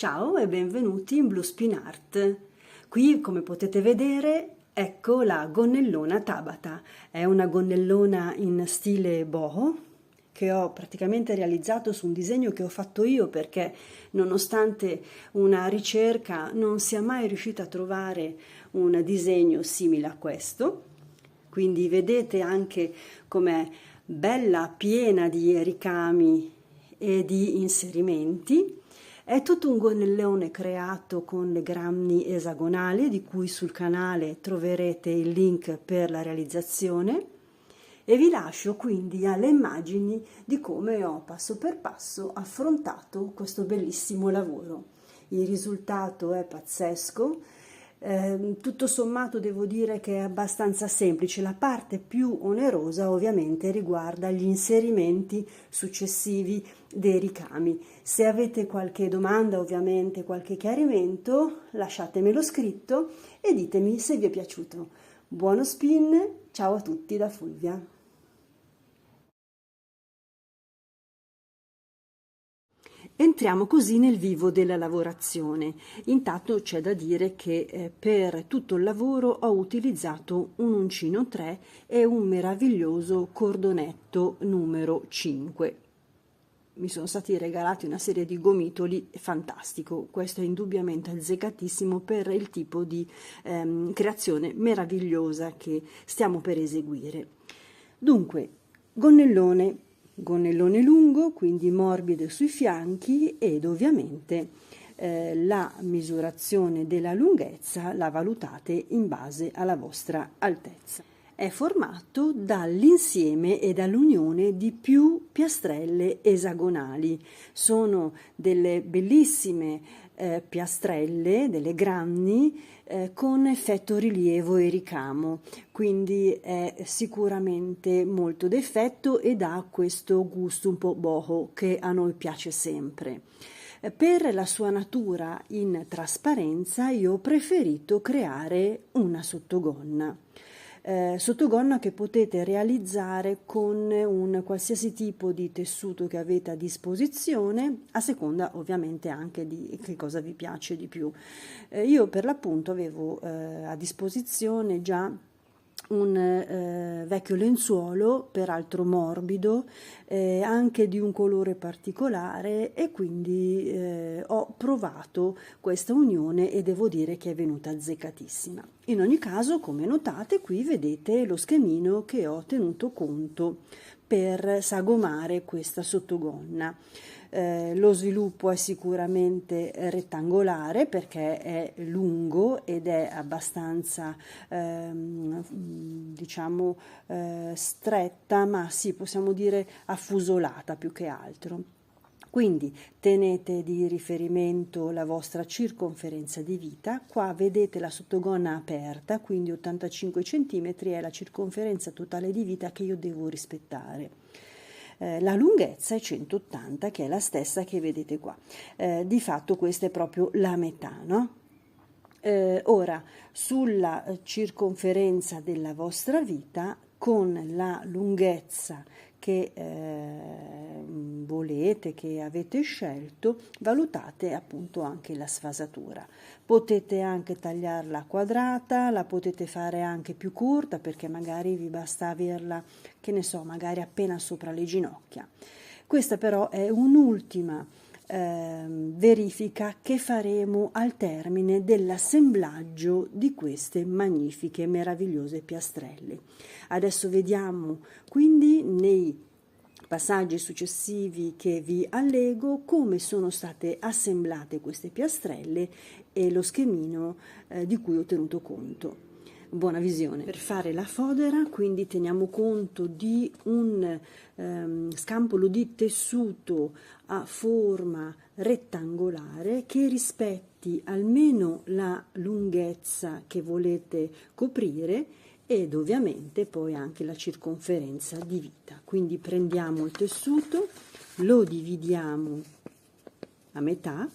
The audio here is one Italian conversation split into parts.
Ciao e benvenuti in Bluespin Art. Qui, come potete vedere, ecco la gonnellona Tabata. È una gonnellona in stile boho che ho praticamente realizzato su un disegno che ho fatto io perché, nonostante una ricerca, non sia mai riuscita a trovare un disegno simile a questo. Quindi vedete anche com'è bella, piena di ricami e di inserimenti. È tutto un gonnellone creato con le grammi esagonali, di cui sul canale troverete il link per la realizzazione, e vi lascio quindi alle immagini di come ho passo per passo affrontato questo bellissimo lavoro. Il risultato è pazzesco. Tutto sommato devo dire che è abbastanza semplice. La parte più onerosa ovviamente riguarda gli inserimenti successivi dei ricami. Se avete qualche domanda, ovviamente qualche chiarimento, lasciatemelo scritto e ditemi se vi è piaciuto. Buono spin, ciao a tutti da Fulvia. Entriamo così nel vivo della lavorazione. Intanto c'è da dire che per tutto il lavoro ho utilizzato un uncino 3 e un meraviglioso cordonetto numero 5. Mi sono stati regalati una serie di gomitoli, fantastico, questo è indubbiamente azzeccatissimo per il tipo di creazione meravigliosa che stiamo per eseguire. Dunque, gonnellone lungo, quindi morbido sui fianchi, ed ovviamente la misurazione della lunghezza la valutate in base alla vostra altezza. È formato dall'insieme e dall'unione di più piastrelle esagonali. Sono delle bellissime piastrelle, delle granny con effetto rilievo e ricamo, quindi è sicuramente molto d'effetto ed ha questo gusto un po' boho che a noi piace sempre. Per la sua natura in trasparenza io ho preferito creare una sottogonna. Sottogonna che potete realizzare con un qualsiasi tipo di tessuto che avete a disposizione, a seconda ovviamente anche di che cosa vi piace di più. Io per l'appunto avevo a disposizione già un vecchio lenzuolo, peraltro morbido, anche di un colore particolare, e quindi ho provato questa unione e devo dire che è venuta azzeccatissima. In ogni caso, come notate, qui vedete lo schemino che ho tenuto conto per sagomare questa sottogonna. Lo sviluppo è sicuramente rettangolare perché è lungo ed è abbastanza diciamo stretta, ma sì, possiamo dire affusolata più che altro. Quindi tenete di riferimento la vostra circonferenza di vita. Qua vedete la sottogonna aperta, quindi 85 cm è la circonferenza totale di vita che io devo rispettare. La lunghezza è 180, che è la stessa che vedete qua. Di fatto questa è proprio la metà, no? Ora, sulla circonferenza della vostra vita, con la lunghezza che volete, che avete scelto, valutate appunto anche la sfasatura. Potete anche tagliarla quadrata, la potete fare anche più corta perché magari vi basta averla, che ne so, magari appena sopra le ginocchia. Questa però è un'ultima verifica che faremo al termine dell'assemblaggio di queste magnifiche, meravigliose piastrelle. Adesso vediamo quindi nei passaggi successivi che vi allego come sono state assemblate queste piastrelle e lo schemino di cui ho tenuto conto. Buona visione. Per fare la fodera quindi teniamo conto di un scampolo di tessuto a forma rettangolare che rispetti almeno la lunghezza che volete coprire ed ovviamente poi anche la circonferenza di vita. Quindi prendiamo il tessuto, lo dividiamo a metà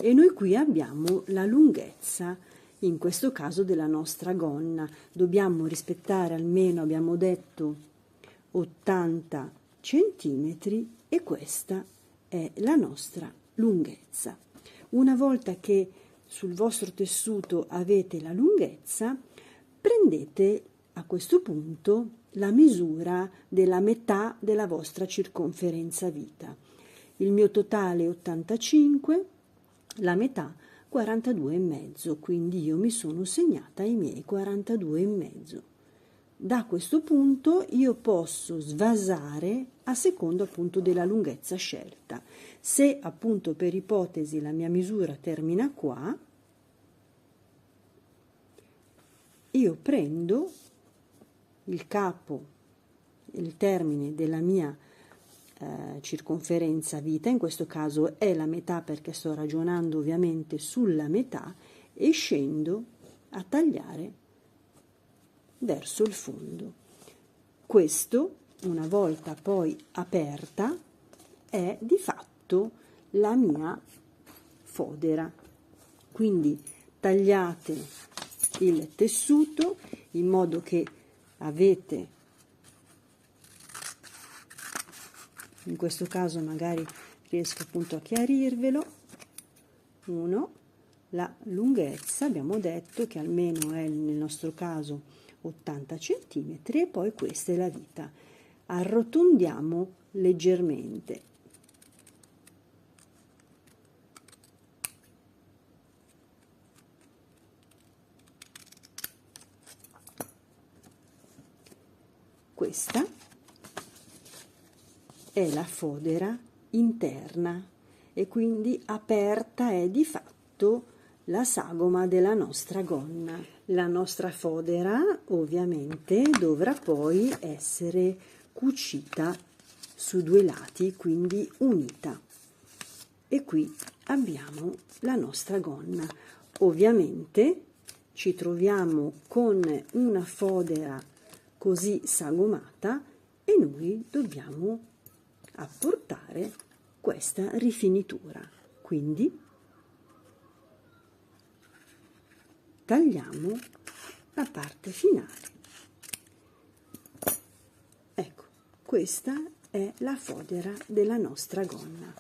e noi qui abbiamo la lunghezza, in questo caso della nostra gonna. Dobbiamo rispettare almeno, abbiamo detto, 80 centimetri, e questa è la nostra lunghezza. Una volta che sul vostro tessuto avete la lunghezza, prendete a questo punto la misura della metà della vostra circonferenza vita. Il mio totale è 85, la metà 42,5, quindi io mi sono segnata i miei 42,5. Da questo punto io posso svasare a seconda appunto della lunghezza scelta. Se appunto per ipotesi la mia misura termina qua, io prendo il capo, il termine della mia circonferenza vita, in questo caso è la metà perché sto ragionando ovviamente sulla metà, e scendo a tagliare verso il fondo. Questo, una volta poi aperta, è di fatto la mia fodera. Quindi tagliate il tessuto in modo che avete, in questo caso magari riesco appunto a chiarirvelo, la lunghezza, abbiamo detto che almeno è nel nostro caso 80 cm, e poi questa è la vita. Arrotondiamo leggermente. Questa è la fodera interna e quindi aperta è di fatto la sagoma della nostra gonna. La nostra fodera ovviamente dovrà poi essere cucita su due lati, quindi unita. E qui abbiamo la nostra gonna. Ovviamente ci troviamo con una fodera così sagomata e noi dobbiamo apportare questa rifinitura. Quindi tagliamo la parte finale. Ecco, questa è la fodera della nostra gonna.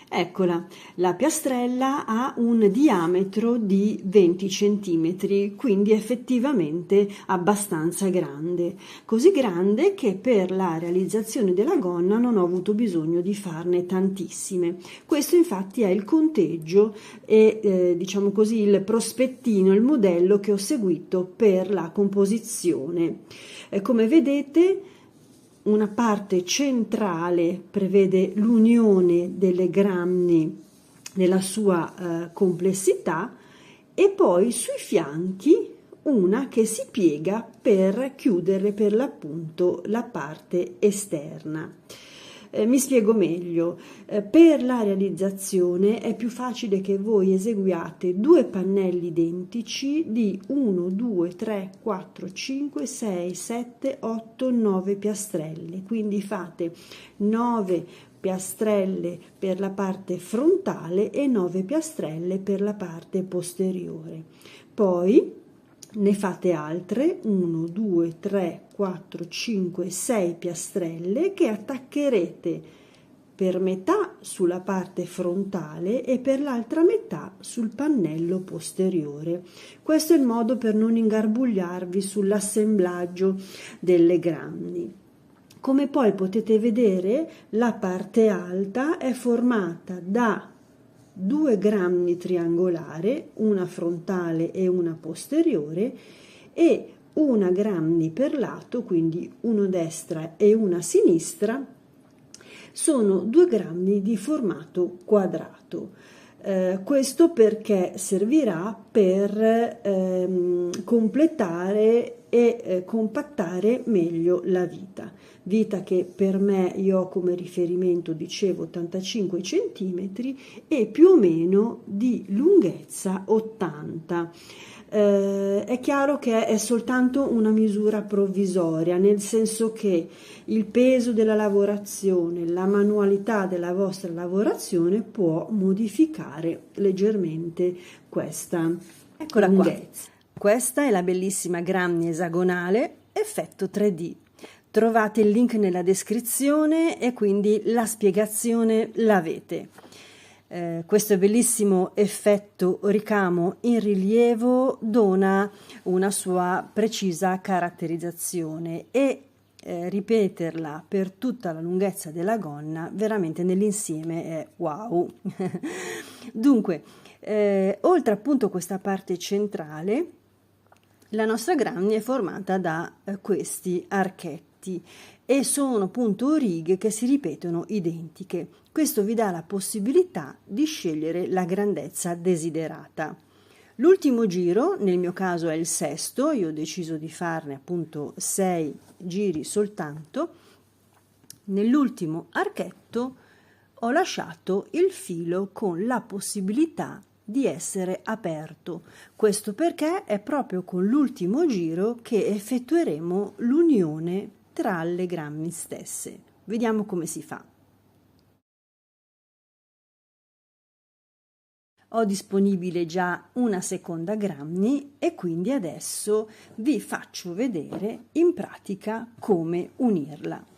Eccola, la piastrella ha un diametro di 20 cm, quindi effettivamente abbastanza grande, così grande che per la realizzazione della gonna non ho avuto bisogno di farne tantissime. Questo infatti è il conteggio e diciamo così il prospettino, il modello che ho seguito per la composizione. Come vedete, una parte centrale prevede l'unione delle grammi nella sua complessità, e poi sui fianchi una che si piega per chiudere per l'appunto la parte esterna. Mi spiego meglio. Per la realizzazione è più facile che voi eseguiate due pannelli identici di 1, 2, 3, 4, 5, 6, 7, 8, 9 piastrelle. Quindi fate 9 piastrelle per la parte frontale e 9 piastrelle per la parte posteriore. Poi ne fate altre 1, 2, 3, 4, 5, 6 piastrelle che attaccherete per metà sulla parte frontale e per l'altra metà sul pannello posteriore. Questo è il modo per non ingarbugliarvi sull'assemblaggio delle grammi. Come poi potete vedere, la parte alta è formata da 2 grammi triangolare, una frontale e una posteriore, e una grammi per lato, quindi uno destra e una sinistra. Sono 2 grammi di formato quadrato. Questo perché servirà per completare e compattare meglio la vita che per me io ho come riferimento, dicevo, 85 cm e più o meno di lunghezza 80. È chiaro che è soltanto una misura provvisoria, nel senso che il peso della lavorazione, la manualità della vostra lavorazione può modificare leggermente questa Eccola lunghezza. Questa è la bellissima grammi esagonale effetto 3D. Trovate il link nella descrizione e quindi la spiegazione l'avete. Questo bellissimo effetto ricamo in rilievo dona una sua precisa caratterizzazione e ripeterla per tutta la lunghezza della gonna veramente nell'insieme è wow. Dunque, oltre appunto questa parte centrale, la nostra gramigna è formata da questi archetti e sono appunto righe che si ripetono identiche. Questo vi dà la possibilità di scegliere la grandezza desiderata. L'ultimo giro, nel mio caso è il sesto, io ho deciso di farne appunto 6 giri soltanto. Nell'ultimo archetto ho lasciato il filo con la possibilità di essere aperto. Questo perché è proprio con l'ultimo giro che effettueremo l'unione tra le grammi stesse. Vediamo come si fa. Ho disponibile già una seconda grammi e quindi adesso vi faccio vedere in pratica come unirla.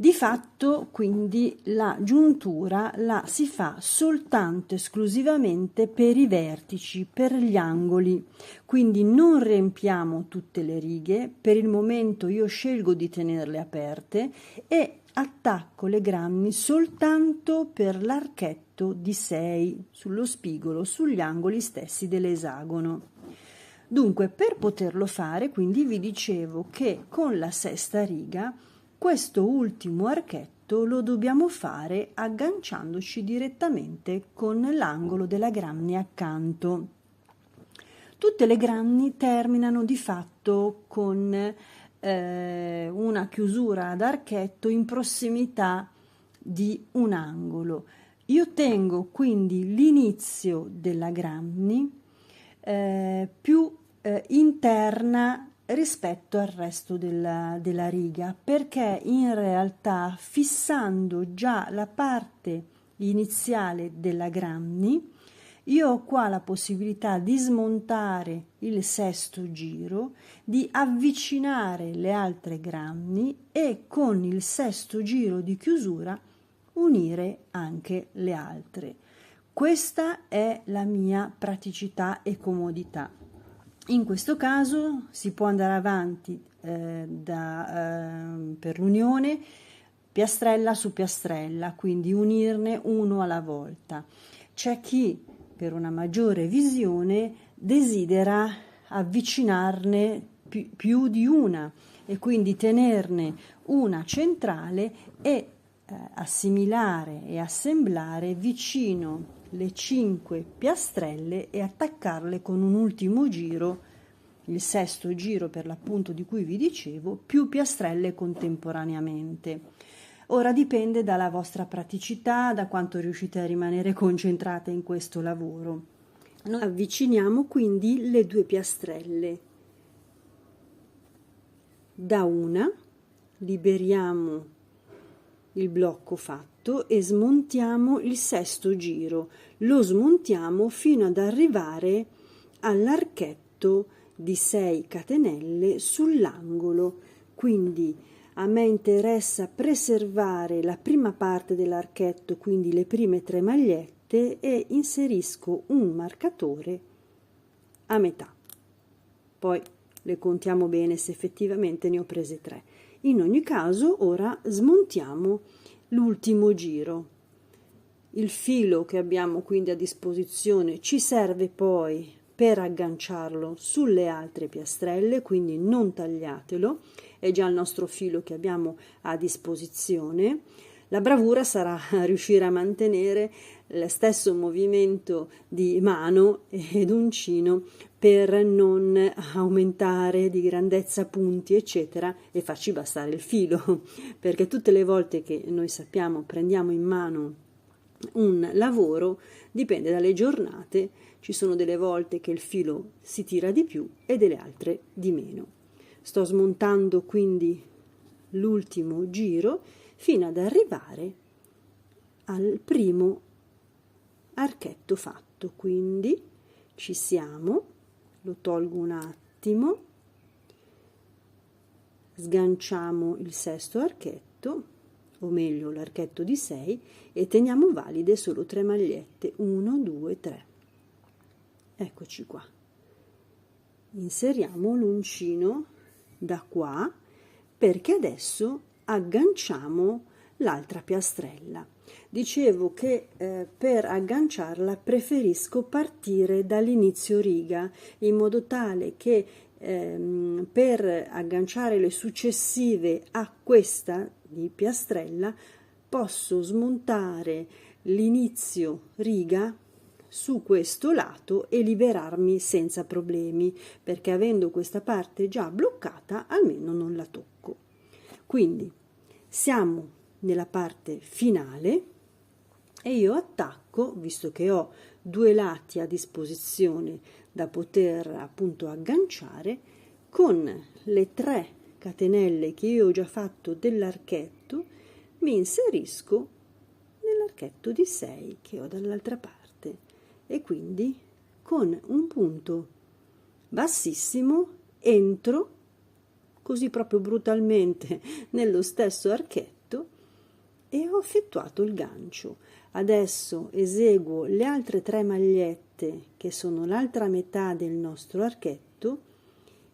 Di fatto quindi la giuntura la si fa soltanto esclusivamente per i vertici, per gli angoli, quindi non riempiamo tutte le righe. Per il momento io scelgo di tenerle aperte e attacco le grammi soltanto per l'archetto di 6 sullo spigolo, sugli angoli stessi dell'esagono. Dunque, per poterlo fare, quindi vi dicevo che con la sesta riga questo ultimo archetto lo dobbiamo fare agganciandoci direttamente con l'angolo della gramigna accanto. Tutte le grammi terminano di fatto con una chiusura ad archetto in prossimità di un angolo. Io tengo quindi l'inizio della grammi più interna rispetto al resto della riga, perché in realtà fissando già la parte iniziale della grammi io ho qua la possibilità di smontare il sesto giro, di avvicinare le altre grammi e con il sesto giro di chiusura unire anche le altre. Questa è la mia praticità e comodità. In questo caso si può andare avanti per l'unione piastrella su piastrella, quindi unirne uno alla volta. C'è chi per una maggiore visione desidera avvicinarne più di una e quindi tenerne una centrale e assimilare e assemblare vicino le 5 piastrelle e attaccarle con un ultimo giro, il sesto giro per l'appunto di cui vi dicevo, più piastrelle contemporaneamente. Ora dipende dalla vostra praticità, da quanto riuscite a rimanere concentrate in questo lavoro. Noi avviciniamo quindi le 2 piastrelle. Da una liberiamo il blocco fatto e smontiamo il sesto giro. Lo smontiamo fino ad arrivare all'archetto di 6 catenelle sull'angolo, quindi a me interessa preservare la prima parte dell'archetto, quindi le prime 3 magliette, e inserisco un marcatore a metà. Poi le contiamo bene se effettivamente ne ho prese 3. In ogni caso ora smontiamo l'ultimo giro. Il filo che abbiamo quindi a disposizione ci serve poi per agganciarlo sulle altre piastrelle, quindi non tagliatelo, è già il nostro filo che abbiamo a disposizione. La bravura sarà riuscire a mantenere lo stesso movimento di mano ed uncino per non aumentare di grandezza punti eccetera e farci bastare il filo, perché tutte le volte che noi sappiamo prendiamo in mano un lavoro dipende dalle giornate, ci sono delle volte che il filo si tira di più e delle altre di meno. Sto smontando quindi l'ultimo giro fino ad arrivare al primo archetto fatto, quindi ci siamo, lo tolgo un attimo, sganciamo il sesto archetto, o meglio l'archetto di 6, e teniamo valide solo 3 magliette, 1, 2, 3. Eccoci qua. Inseriamo l'uncino da qua, perché adesso agganciamo l'altra piastrella. Dicevo che per agganciarla preferisco partire dall'inizio riga, in modo tale che per agganciare le successive a questa di piastrella posso smontare l'inizio riga su questo lato e liberarmi senza problemi, perché avendo questa parte già bloccata almeno non la tocco. Quindi siamo nella parte finale e io attacco, visto che ho 2 lati a disposizione da poter appunto agganciare, con le 3 catenelle che io ho già fatto dell'archetto, mi inserisco nell'archetto di 6 che ho dall'altra parte e quindi con un punto bassissimo entro così proprio brutalmente nello stesso archetto e ho effettuato il gancio. Adesso eseguo le altre 3 magliette che sono l'altra metà del nostro archetto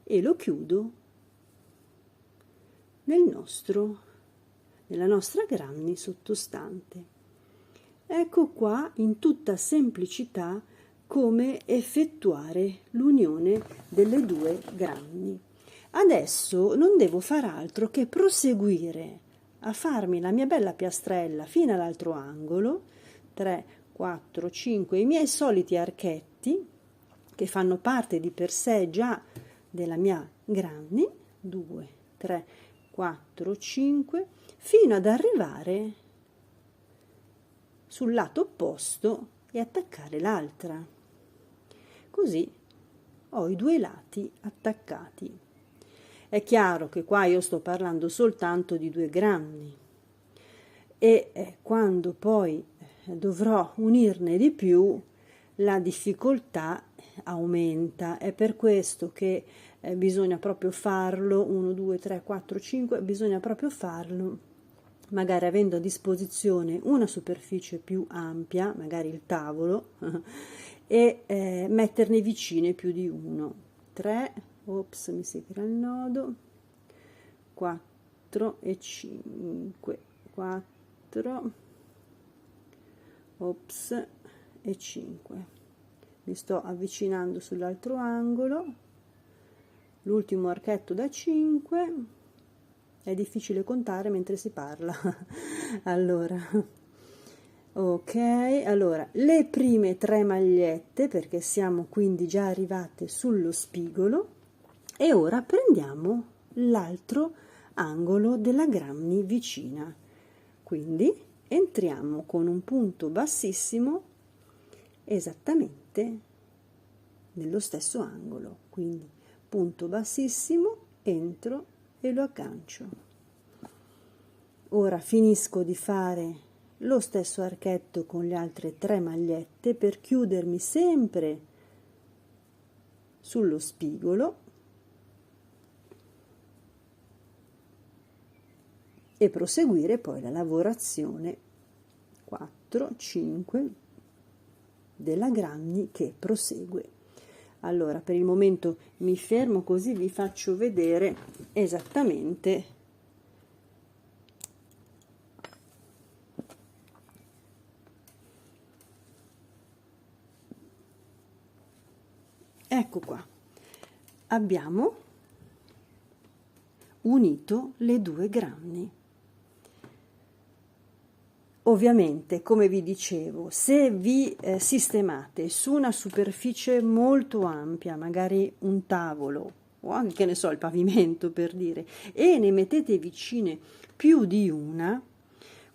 e lo chiudo nella nostra granny sottostante. Ecco qua in tutta semplicità come effettuare l'unione delle 2 granny. Adesso non devo far altro che proseguire a farmi la mia bella piastrella fino all'altro angolo, 3, 4, 5, i miei soliti archetti che fanno parte di per sé già della mia granny, 2, 3, 4, 5, fino ad arrivare sul lato opposto e attaccare l'altra. Così ho i 2 lati attaccati. È chiaro che qua io sto parlando soltanto di 2 granny e quando poi dovrò unirne di più la difficoltà aumenta. È per questo che bisogna proprio farlo 1, 2, 3, 4, 5, bisogna proprio farlo magari avendo a disposizione una superficie più ampia, magari il tavolo, e metterne vicine più di uno. 3, ops, mi si crea il nodo, 4 e 5, 4, ops, e 5. Mi sto avvicinando sull'altro angolo, l'ultimo archetto da 5. È difficile contare mentre si parla. Allora, ok, allora le prime 3 magliette, perché siamo quindi già arrivate sullo spigolo, e ora prendiamo l'altro angolo della granny vicina. Quindi entriamo con un punto bassissimo esattamente nello stesso angolo. Quindi punto bassissimo, entro e lo aggancio. Ora finisco di fare lo stesso archetto con le altre 3 magliette per chiudermi sempre sullo spigolo e proseguire poi la lavorazione 4, 5 della granny che prosegue. Allora, per il momento mi fermo così vi faccio vedere esattamente ecco qua, abbiamo unito le 2 granny. Ovviamente, come vi dicevo, se vi sistemate su una superficie molto ampia, magari un tavolo o anche, che ne so, il pavimento per dire, e ne mettete vicine più di una,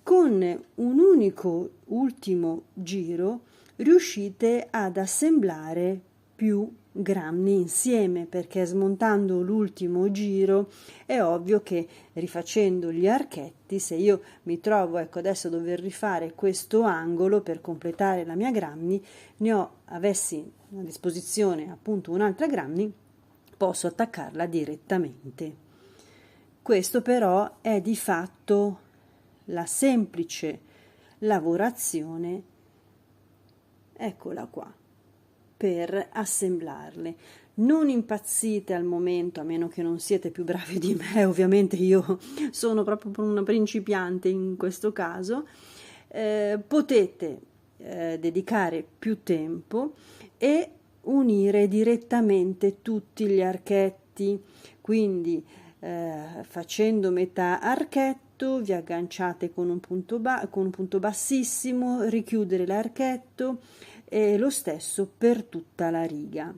con un unico ultimo giro riuscite ad assemblare più granny insieme, perché smontando l'ultimo giro è ovvio che rifacendo gli archetti, se io mi trovo ecco adesso a dover rifare questo angolo per completare la mia granny, avessi a disposizione appunto un'altra granny, posso attaccarla direttamente. Questo però è di fatto la semplice lavorazione, eccola qua, per assemblarle. Non impazzite al momento, a meno che non siete più bravi di me, ovviamente io sono proprio una principiante in questo caso. Potete dedicare più tempo e unire direttamente tutti gli archetti, quindi facendo metà archetto vi agganciate con un punto bassissimo, richiudere l'archetto e lo stesso per tutta la riga.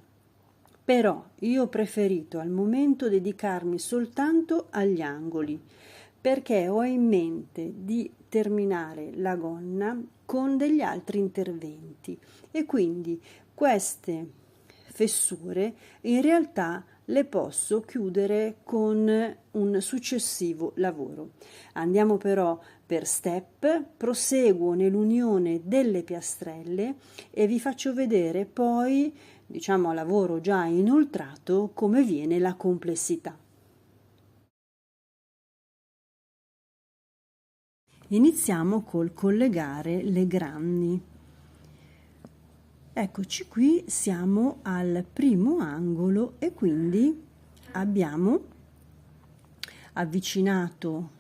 Però io ho preferito al momento dedicarmi soltanto agli angoli, perché ho in mente di terminare la gonna con degli altri interventi e quindi queste fessure in realtà le posso chiudere con un successivo lavoro. Andiamo però per step, proseguo nell'unione delle piastrelle e vi faccio vedere poi, diciamo a lavoro già inoltrato, come viene la complessità. Iniziamo col collegare le granny. Eccoci qui, siamo al primo angolo e quindi abbiamo avvicinato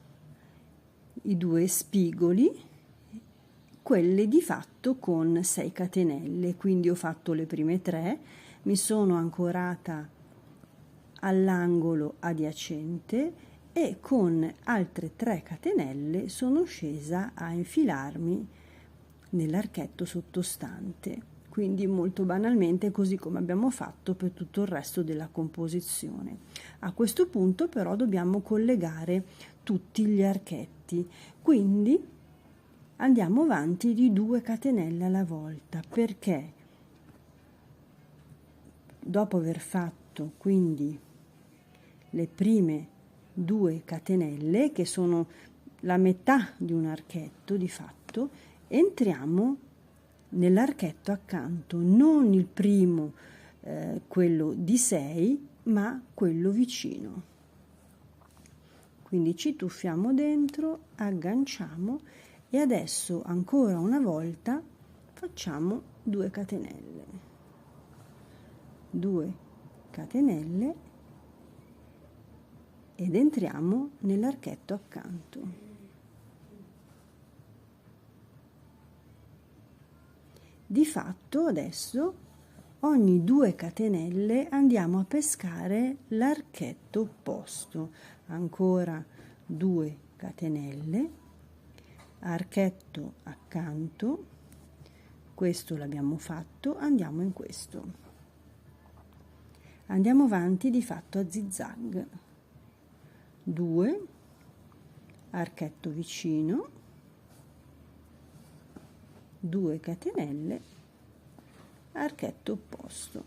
i due spigoli, quelli di fatto con 6 catenelle, quindi ho fatto le prime 3, mi sono ancorata all'angolo adiacente e con altre 3 catenelle sono scesa a infilarmi nell'archetto sottostante, quindi molto banalmente così come abbiamo fatto per tutto il resto della composizione. A questo punto però dobbiamo collegare tutti gli archetti, quindi andiamo avanti di 2 catenelle alla volta, perché dopo aver fatto quindi le prime 2 catenelle, che sono la metà di un archetto di fatto, entriamo nell'archetto accanto, non il primo, quello di 6, ma quello vicino. Quindi ci tuffiamo dentro, agganciamo e adesso ancora una volta facciamo 2 catenelle. 2 catenelle ed entriamo nell'archetto accanto. Di fatto adesso ogni 2 catenelle andiamo a pescare l'archetto opposto, ancora 2 catenelle, archetto accanto, questo l'abbiamo fatto, andiamo in questo, andiamo avanti di fatto a zigzag, 2, archetto vicino, 2 catenelle, archetto opposto.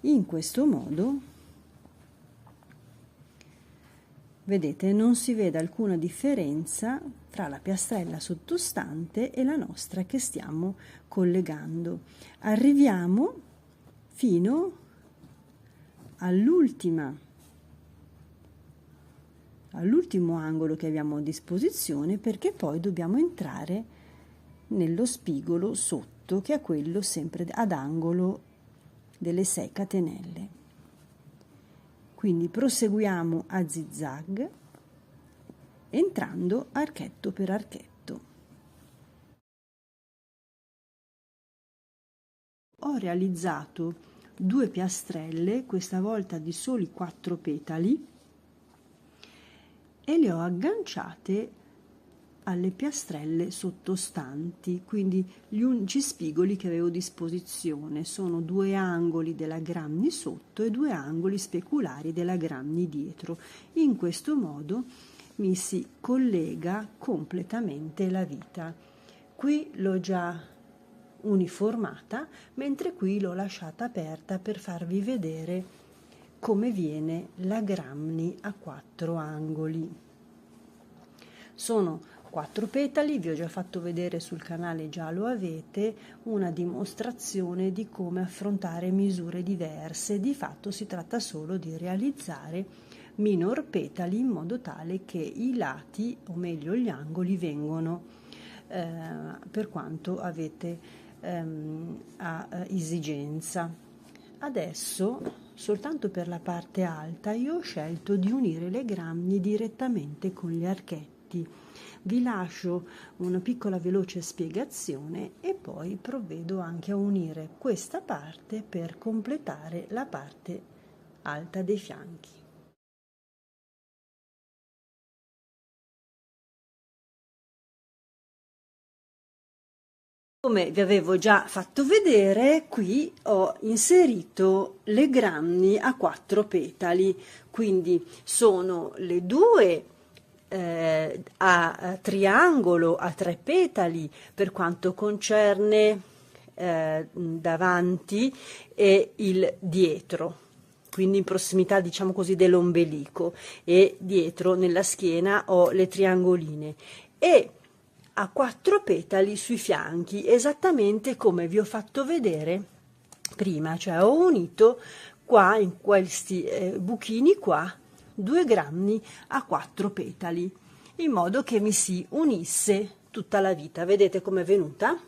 In questo modo, vedete, non si vede alcuna differenza tra la piastrella sottostante e la nostra che stiamo collegando. Arriviamo fino all'ultimo angolo che abbiamo a disposizione, perché poi dobbiamo entrare nello spigolo sotto, che è quello sempre ad angolo delle 6 catenelle. Quindi proseguiamo a zigzag entrando archetto per archetto. Ho realizzato 2 piastrelle, questa volta di soli 4 petali, e le ho agganciate alle piastrelle sottostanti, quindi gli unici spigoli che avevo a disposizione sono 2 angoli della granny sotto e 2 angoli speculari della granny dietro. In questo modo mi si collega completamente la vita. Qui l'ho già uniformata, mentre qui l'ho lasciata aperta per farvi vedere come viene la granny a 4 angoli. Sono 4 petali. Vi ho già fatto vedere sul canale, già lo avete, una dimostrazione di come affrontare misure diverse. Di fatto si tratta solo di realizzare minor petali in modo tale che i lati, o meglio gli angoli, vengono per quanto avete a esigenza. Adesso, soltanto per la parte alta, io ho scelto di unire le grammi direttamente con gli archetti. Vi lascio una piccola veloce spiegazione e poi provvedo anche a unire questa parte per completare la parte alta dei fianchi. Come vi avevo già fatto vedere, qui ho inserito le granny a 4 petali, quindi sono le due a triangolo a 3 petali per quanto concerne davanti e il dietro, quindi in prossimità, diciamo così, dell'ombelico, e dietro nella schiena ho le triangoline, e a 4 petali sui fianchi, esattamente come vi ho fatto vedere prima, cioè ho unito qua in questi buchini qua 2 grammi a 4 petali, in modo che mi si unisse tutta la vita. Vedete com'è venuta?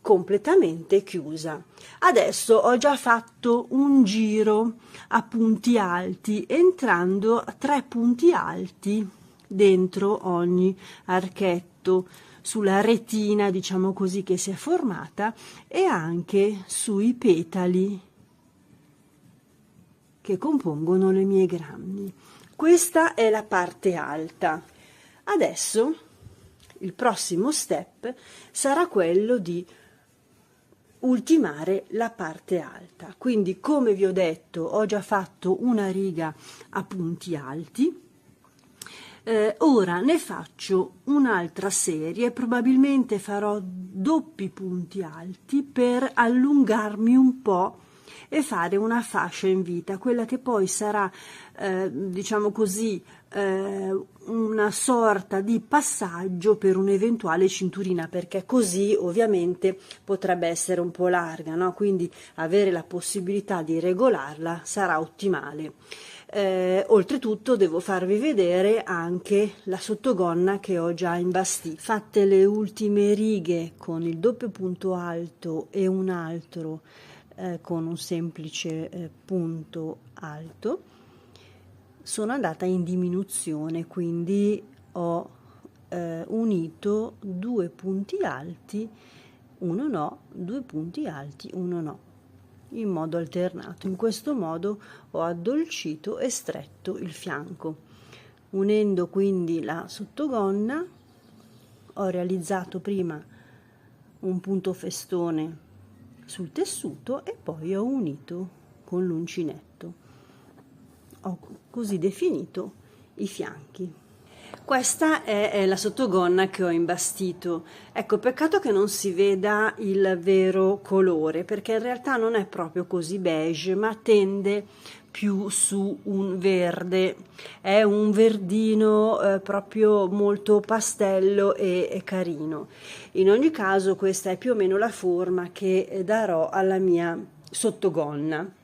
Completamente chiusa. Adesso ho già fatto un giro a punti alti, entrando a 3 punti alti dentro ogni archetto, sulla retina, diciamo così, che si è formata, e anche sui petali che compongono le mie grammy. Questa è la parte alta. Adesso il prossimo step sarà quello di ultimare la parte alta. Quindi, come vi ho detto, ho già fatto una riga a punti alti. Ora ne faccio un'altra serie, probabilmente farò doppi punti alti per allungarmi un po' e fare una fascia in vita, quella che poi sarà, diciamo così, una sorta di passaggio per un'eventuale cinturina, perché così ovviamente potrebbe essere un po' larga, no? Quindi avere la possibilità di regolarla sarà ottimale. Oltretutto devo farvi vedere anche la sottogonna che ho già imbastito. Fatte le ultime righe con il doppio punto alto e un altro con un semplice punto alto, sono andata in diminuzione, quindi ho unito 2 punti alti, uno no, 2 punti alti, uno no, in modo alternato. In questo modo ho addolcito e stretto il fianco. Unendo quindi la sottogonna, ho realizzato prima un punto festone sul tessuto e poi ho unito con l'uncinetto. Ho così definito i fianchi. Questa è la sottogonna che ho imbastito. Ecco, peccato che non si veda il vero colore, perché in realtà non è proprio così beige, ma tende più su un verde. È un verdino proprio molto pastello e carino. In ogni caso, questa è più o meno la forma che darò alla mia sottogonna.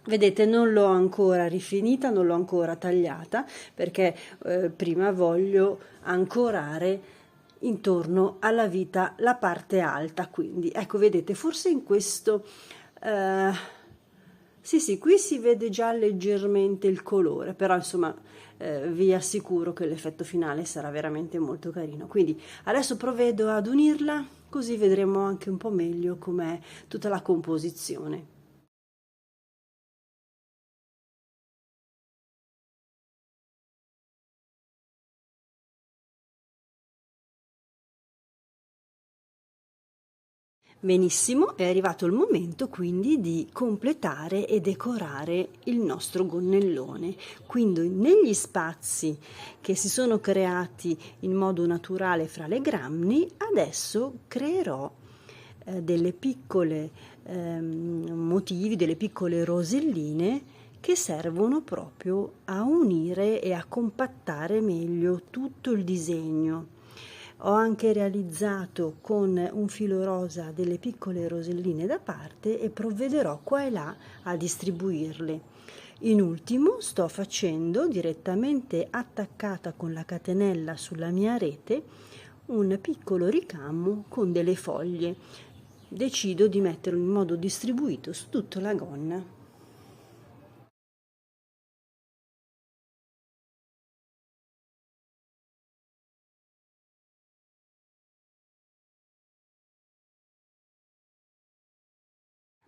Vedete, non l'ho ancora rifinita, non l'ho ancora tagliata, perché prima voglio ancorare intorno alla vita la parte alta. Quindi ecco, vedete, forse in questo sì, qui si vede già leggermente il colore, però insomma vi assicuro che l'effetto finale sarà veramente molto carino. Quindi adesso provvedo ad unirla, così vedremo anche un po' meglio com'è tutta la composizione. Benissimo, è arrivato il momento quindi di completare e decorare il nostro gonnellone. Quindi negli spazi che si sono creati in modo naturale fra le grammy, adesso creerò delle piccole motivi, delle piccole roselline che servono proprio a unire e a compattare meglio tutto il disegno. Ho anche realizzato con un filo rosa delle piccole roselline da parte e provvederò qua e là a distribuirle. In ultimo sto facendo, direttamente attaccata con la catenella sulla mia rete, un piccolo ricamo con delle foglie. Decido di metterlo in modo distribuito su tutta la gonna.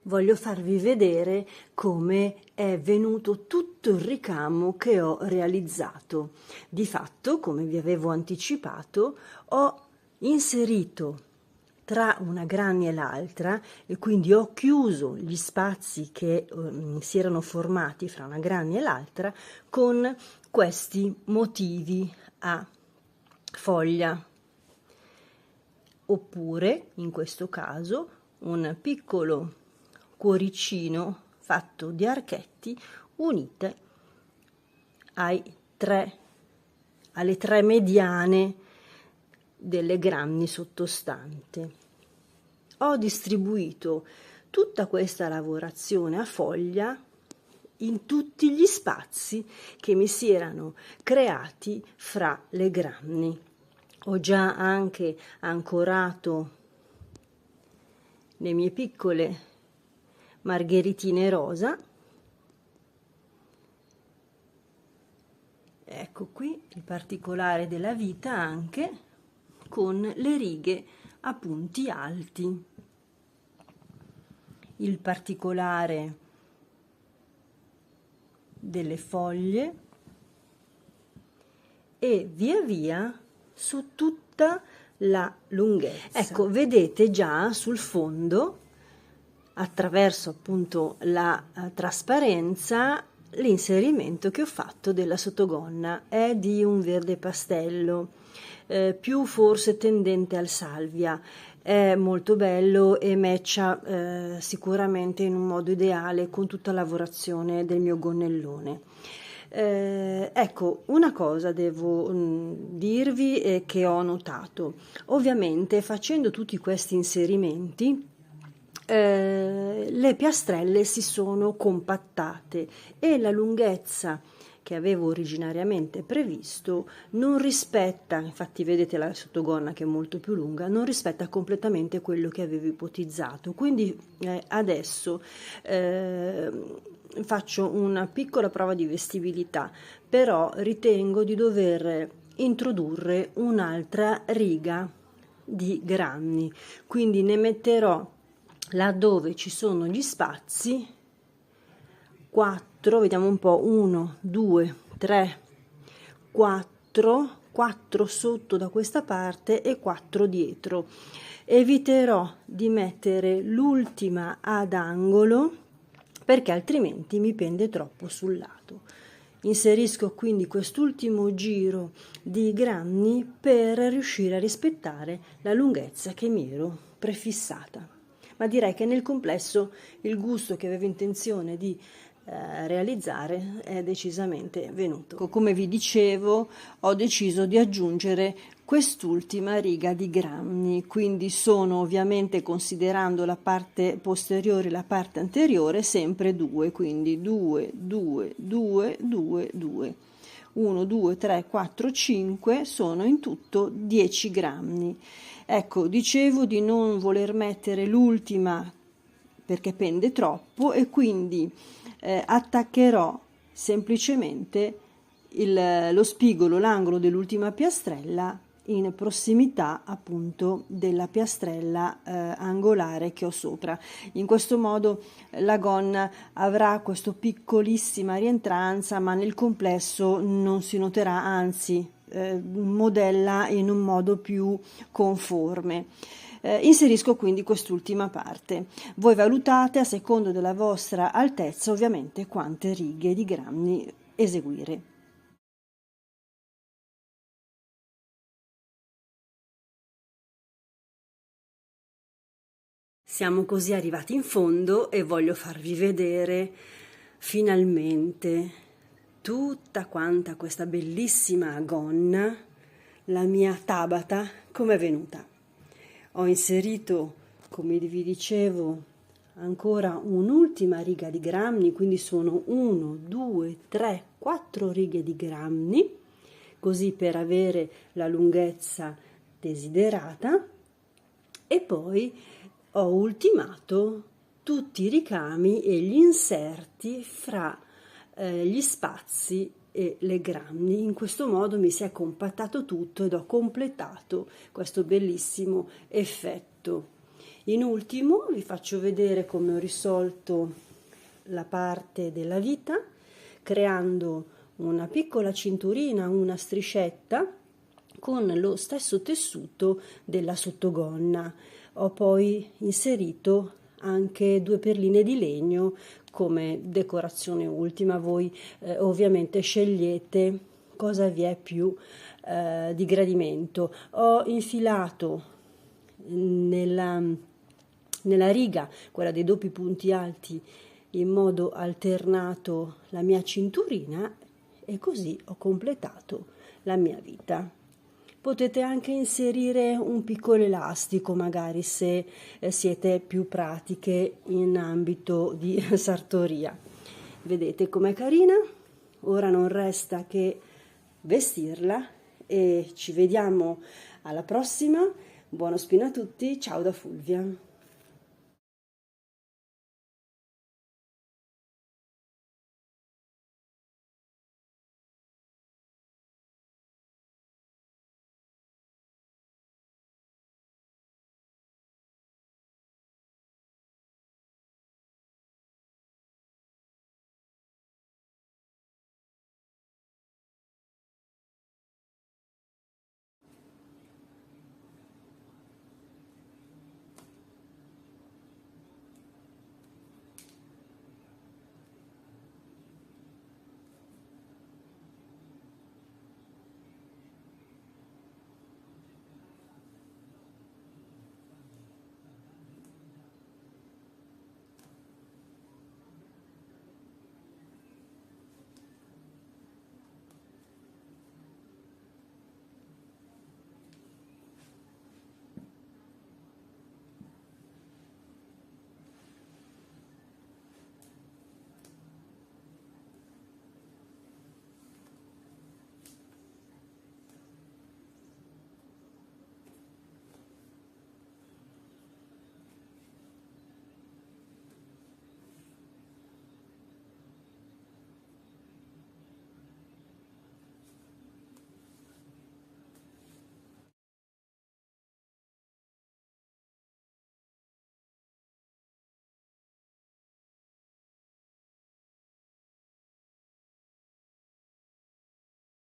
Voglio farvi vedere come è venuto tutto il ricamo che ho realizzato. Di fatto, come vi avevo anticipato, ho inserito tra una granny e l'altra e quindi ho chiuso gli spazi che si erano formati fra una granny e l'altra con questi motivi a foglia, oppure in questo caso un piccolo cuoricino fatto di archetti unite alle tre mediane delle granny sottostanti. Ho distribuito tutta questa lavorazione a foglia in tutti gli spazi che mi si erano creati fra le granny. Ho già anche ancorato le mie piccole margheritine rosa. Ecco qui il particolare della vita, anche con le righe a punti alti. Il particolare delle foglie e via via su tutta la lunghezza. Ecco, vedete già sul fondo, attraverso appunto la trasparenza, l'inserimento che ho fatto della sottogonna. È di un verde pastello, più forse tendente al salvia. È molto bello e matcha sicuramente in un modo ideale con tutta la lavorazione del mio gonnellone. Ecco, una cosa devo dirvi che ho notato. Ovviamente facendo tutti questi inserimenti le piastrelle si sono compattate e la lunghezza che avevo originariamente previsto non rispetta, infatti vedete la sottogonna che è molto più lunga, non rispetta completamente quello che avevo ipotizzato. Quindi adesso faccio una piccola prova di vestibilità, però ritengo di dover introdurre un'altra riga di granny, quindi ne metterò laddove ci sono gli spazi 4, vediamo un po', 1, 2, 3, 4 sotto da questa parte e 4 dietro. Eviterò di mettere l'ultima ad angolo perché altrimenti mi pende troppo sul lato. Inserisco quindi quest'ultimo giro di granny per riuscire a rispettare la lunghezza che mi ero prefissata. Ma direi che nel complesso il gusto che avevo intenzione di realizzare è decisamente venuto. Come vi dicevo, ho deciso di aggiungere quest'ultima riga di granny, quindi sono ovviamente, considerando la parte posteriore e la parte anteriore, sempre 2, quindi 2, 2, 2, 2, 2. 1, 2, 3, 4, 5, sono in tutto 10 granny. Ecco, dicevo di non voler mettere l'ultima perché pende troppo e quindi attaccherò semplicemente lo spigolo, l'angolo dell'ultima piastrella in prossimità appunto della piastrella angolare che ho sopra. In questo modo la gonna avrà questa piccolissima rientranza, ma nel complesso non si noterà, anzi modella in un modo più conforme. Inserisco quindi quest'ultima parte. Voi valutate a secondo della vostra altezza ovviamente quante righe di granny eseguire. Siamo così arrivati in fondo e voglio farvi vedere finalmente tutta quanta questa bellissima gonna, la mia Tabata, come è venuta. Ho inserito, come vi dicevo, ancora un'ultima riga di grammi, quindi sono 1, 2, 3, 4 righe di grammi, così per avere la lunghezza desiderata, e poi ho ultimato tutti i ricami e gli inserti fra gli spazi e le grammi. In questo modo mi si è compattato tutto ed ho completato questo bellissimo effetto. In ultimo vi faccio vedere come ho risolto la parte della vita, creando una piccola cinturina, una striscetta con lo stesso tessuto della sottogonna. Ho poi inserito anche 2 perline di legno come decorazione ultima. Voi ovviamente scegliete cosa vi è più di gradimento. Ho infilato nella riga, quella dei doppi punti alti, in modo alternato la mia cinturina, e così ho completato la mia vita. Potete anche inserire un piccolo elastico, magari se siete più pratiche in ambito di sartoria. Vedete com'è carina? Ora non resta che vestirla e ci vediamo alla prossima. Buono spino a tutti, ciao da Fulvia.